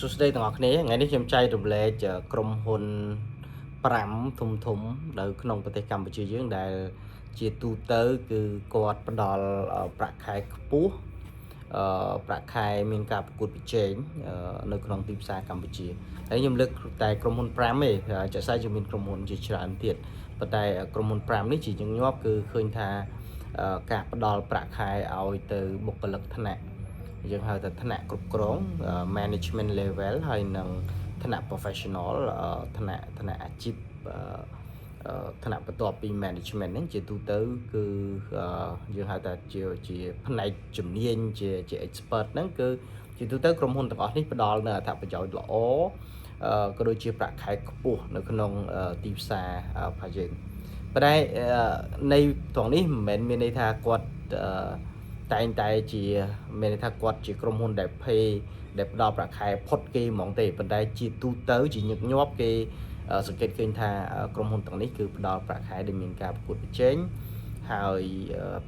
សួស្តីទាំងអស់គ្នាថ្ងៃនេះខ្ញុំចែករំលែកក្រុមហ៊ុន5ធំនៅក្នុងប្រទេសកម្ពុជាយើងដែលជាទូទៅគឺគាត់ផ្ដល់ប្រាក់ខែខ្ពស់ប្រាក់ខែមានការប្រកួតប្រជែងនៅក្នុងទីផ្សារកម្ពុជាហើយខ្ញុំលើកតែក្រុមហ៊ុន5ទេចាក់ស្ដែងជាមានក្រុមហ៊ុនជាច្រើនទៀតប៉ុន្តែក្រុមហ៊ុន5នេះជាញឹកញាប់គឺឃើញថាការផ្ដល់ប្រាក់ខែឲ្យទៅបុគ្គលិកថ្នាក់យើងហៅថាថ្នាក់គ្រប់គ្រង management level ហើយនឹងថ្នាក់ professional ថ្នាក់អាជីពថ្នាក់បន្ទាប់ពី management ហ្នឹងជាទូទៅគឺយើងហៅថាជាផ្នែកជំនាញជា expert ហ្នឹងគឺជាទូទៅក្រុមហ៊ុនទាំងអស់នេះផ្ដល់នៅអត្ថប្រយោជន៍ល្អក៏ដូចជាប្រាក់ខែខ្ពស់នៅក្នុងទីផ្សាររបស់យើងប៉ុន្តែនៃត្រង់នេះមិនមែនមានន័យថាគាត់តែងតែជាមានន័យថាគាត់ជាក្រុមហ៊ុនដែលផ្ដល់ប្រាក់ខែផុតគេហ្មងទេប៉ុន្តែជាទូទៅជាញឹកញាប់គេសង្កេតឃើញថាក្រុមហ៊ុនទាំងនេះគឺផ្ដល់ប្រាក់ខែដែលមានការប្រកួតប្រជែងហើយ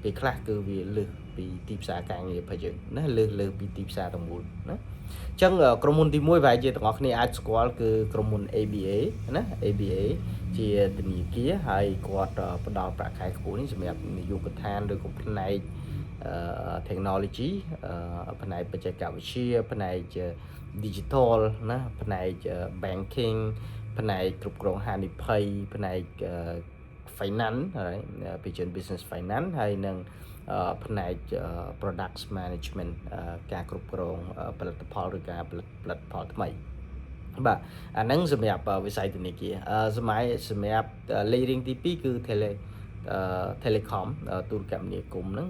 ពេលខ្លះគឺវាលើសពីទីផ្សារការងាររបស់យើងណាលើសពីទីផ្សារទាំងមូលណាអញ្ចឹងក្រុមហ៊ុនទី1ប្រហែលជាទាំងអស់គ្នាអាចស្គាល់គឺក្រុមហ៊ុន ABA ណា ABA ជាធនាគារហើយគាត់ផ្ដល់ប្រាក់ខែខ្ពស់នេះសម្រាប់នាយកដ្ឋានឬក៏ផ្នែកtechnology ផ្នែកបច្ចេកវិទ្យាផ្នែក digital ណាផ្នែក banking ផ្នែកគ្រប់គ្រងហានិភ័យផ្នែក finance ហើយពីជា business finance ហើយនឹងផ្នែក products management ការគ្រប់គ្រងផលិតផលឬការផលិតផលថ្មីបាទអាហ្នឹងសម្រាប់វិស័យធនាគារសម្រាប់លេខរៀងទី2គឺ Telecom ទូរគមនាគមន៍ហ្នឹង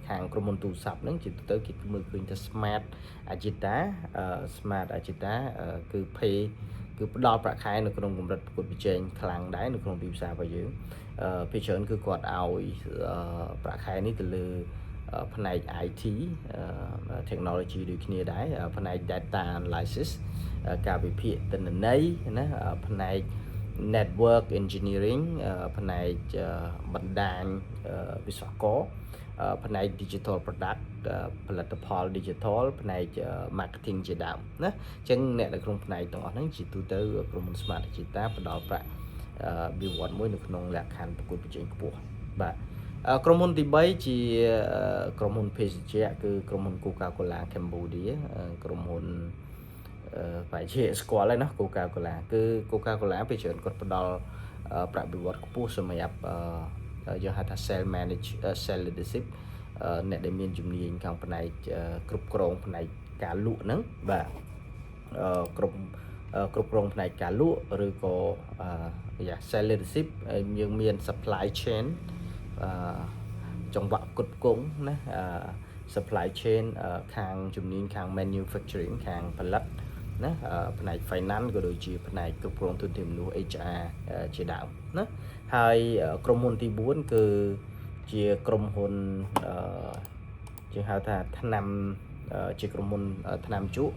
ខាងក្រុមហ៊ុនទូរស័ព្ទហ្នឹងជាទូទៅគេមើលឃើញថា Smart Agita គឺ pay គឺផ្ដល់ប្រាក់ខែនៅក្នុងកម្រិតប្រកួតប្រជែងខ្លាំងដែរនៅក្នុងទីផ្សាររបស់យើងភាគច្រើនគឺគាត់ឲ្យប្រាក់ខែនេះទៅលើផ្នែក IT technology ដូចគ្នាដែរផ្នែក data analysis ការវិភាគទិន្នន័យណាផ្នែក network engineering ផ្នែកបណ្ដាញវិស្វករផ្នែក digital product ផលិតផល digital ផ្នែក marketing ជាដើមណាអញ្ចឹងអ្នកនៅក្នុងផ្នែកទាំងអស់ហ្នឹងជាទូទៅក្រុមហ៊ុន Smart Digita ផ្ដល់ប្រាក់បៀវត្សមួយនៅក្នុងលក្ខខណ្ឌប្រកួតប្រជែងខ្ពស់បាទក្រុមហ៊ុនទី3ជាក្រុមហ៊ុនភេសជ្ជៈគឺក្រុមហ៊ុន Coca-Cola Cambodia ក្រុមហ៊ុនប្រហែលជាស្គាល់ហើយណា Coca-Cola គឺ Coca-Cola ពេលច្រើនគាត់ផ្ដល់ប្រាក់បៀវត្សខ្ពស់សម្រាប់យើងហៅថា sales leadership អ្នកដែលមានជំនាញខាងផ្នែកគ្រប់គ្រងផ្នែកការលក់ហ្នឹងបាទគ្រប់គ្រងផ្នែកការលក់ឬក៏sales leadership យើងមាន supply chain ចង្វាក់ផ្គត់ផ្គង់ណា supply chain ខាងជំនាញខាង manufacturing ខាងផលិតណាផ្នែក finance ក៏ដូចជាផ្នែកគ្រប់គ្រងធនធានមនុស្ស HR ជាដើមណាហើយក្រុមហ៊ុនទី4គឺជាក្រុមហ៊ុនជាហៅថាថ្នាំជាក្រុមហ៊ុនថ្នាំជក់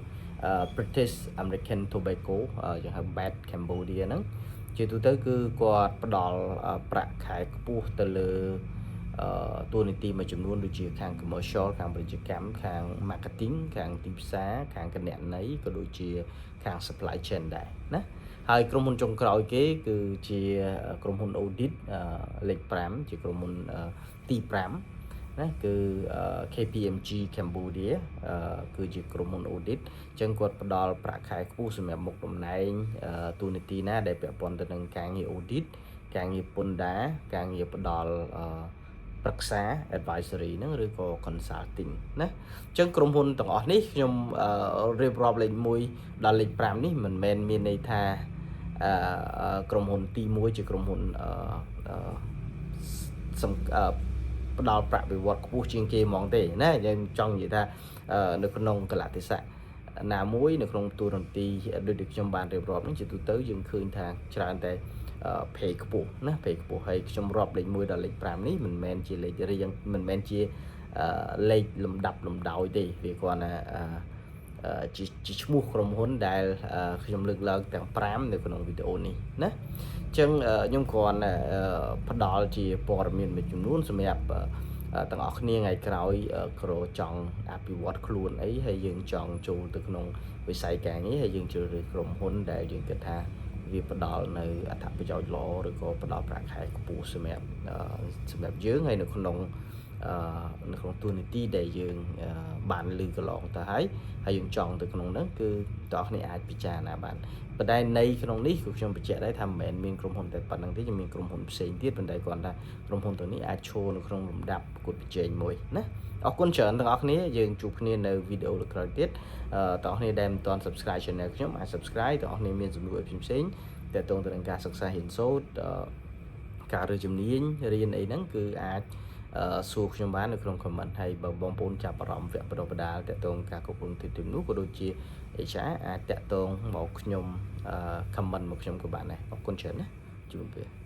British American Tobacco យើងហៅ BAT Cambodia ហ្នឹងជាទូទៅគឺគាត់ផ្ដល់ប្រាក់ខែខ្ពស់ទៅលើតួនាទីមួយចំនួនដូចជាខាង commercial ខាងពាណិជ្ជកម្មខាង marketing ខាងទីផ្សារខាងគណនេយ្យក៏ដូចជាខាង supply chain ដែរណាហើយក្រុមហ៊ុនចុងក្រោយគេគឺជាក្រុមហ៊ុន audit លេខ5ជាក្រុមហ៊ុនទី5ណាគឺ KPMG Cambodia គឺជាក្រុមហ៊ុន audit អញ្ចឹងគាត់ផ្ដល់ប្រាក់ខែខ្ពស់សម្រាប់មុខតំណែងតួនាទីណាដែលពាក់ព័ន្ធទៅនឹងការងារ audit ការងារពន្ធដារការងារផ្ដល់ប្រឹក្សា advisory ហ្នឹងឬក៏ consulting ណាអញ្ចឹងក្រុមហ៊ុនទាំងអស់នេះខ្ញុំរៀបរាប់លេខ1ដល់លេខ5នេះមិនមែនមានន័យថាក្រុមហ៊ុនទី1ជាក្រុមហ៊ុនផ្ដល់ប្រាក់បៀវត្សខ្ពស់ជាងគេហ្មងទេណាយើងចង់និយាយថានៅក្នុងកលៈទេសៈណាមួយនៅក្នុងទូរនទីដូចខ្ញុំបានរៀបរាប់ហ្នឹងជាទូទៅយើងឃើញថាច្រើនតែpay ខ្ពស់ណា pay ខ្ពស់ហើយខ្ញុំរាប់លេខ1ដល់លេខ5នេះមិនមែនជាលេខរៀងមិនមែនជាលេខលំដាប់លំដោយទេវាគ្រាន់តែជាឈ្មោះក្រុមហ៊ុនដែលខ្ញុំលើកឡើងទាំង5នៅក្នុងវីដេអូនេះណាអញ្ចឹងខ្ញុំគ្រាន់ផ្ដល់ជាព័ត៌មានមួយចំនួនសម្រាប់ ទាំងអស់គ្នាថ្ងៃក្រោយក្រចង់អភិវឌ្ឍខ្លួនអីហើយយើងចង់ចូលទៅក្នុងវិស័យការងារហើយយើងជ្រើសរើសក្រុមហ៊ុនដែលយើងគិតថាវាផ្ដល់នៅអត្ថប្រយោជន៍ល្អឬក៏ផ្ដល់ប្រាក់ខែខ្ពស់សម្រាប់យើងហើយនៅក្នុងទូនីតិដែលយើងបានលើកន្លងទៅហើយយើងចង់ទៅក្នុងហ្នឹងគឺតើអ្នកអាចពិចារណាបានប៉ុន្តែនៃក្នុងនេះគឺខ្ញុំបញ្ជាក់ដែរថាមិនមែនមានក្រុមហ៊ុនតែប៉ុណ្្នឹងទេយើងមានក្រុមហ៊ុនផ្សេងទៀតប៉ុន្តែគាត់ថាក្រុមហ៊ុនទាំងនេះអាចឈរនៅក្នុងលំដាប់ប្រកួតប្រជែងមួយណាអរគុណច្រើនទាំងអស់គ្នាយើងជួបគ្នានៅវីដេអូលើក្រោយទៀតទាំងអស់គ្នាដែលមិនទាន់ subscribe channel ខ្ញុំអាច subscribe ទាំងអស់គ្នាមានសំណួរផ្សេងៗទាក់ទងទៅនឹងការសិក្សារៀនសូត្រការរើជំនាញរៀនអីហ្នឹងគឺអាចសួរខ្ញុំបាននៅក្នុង comment ហើយបើបងប្អូនចាប់អារម្មណ៍វគ្គបណ្ដុះបណ្ដាលទាក់ទងការគ្រប់គ្រងទីនោះក៏ដូចជា HR អាចតាក់ទងមកខ្ញុំcomment មកខ្ញុំក៏បានដែរអរគុណច្រើនណាជួបគ្នា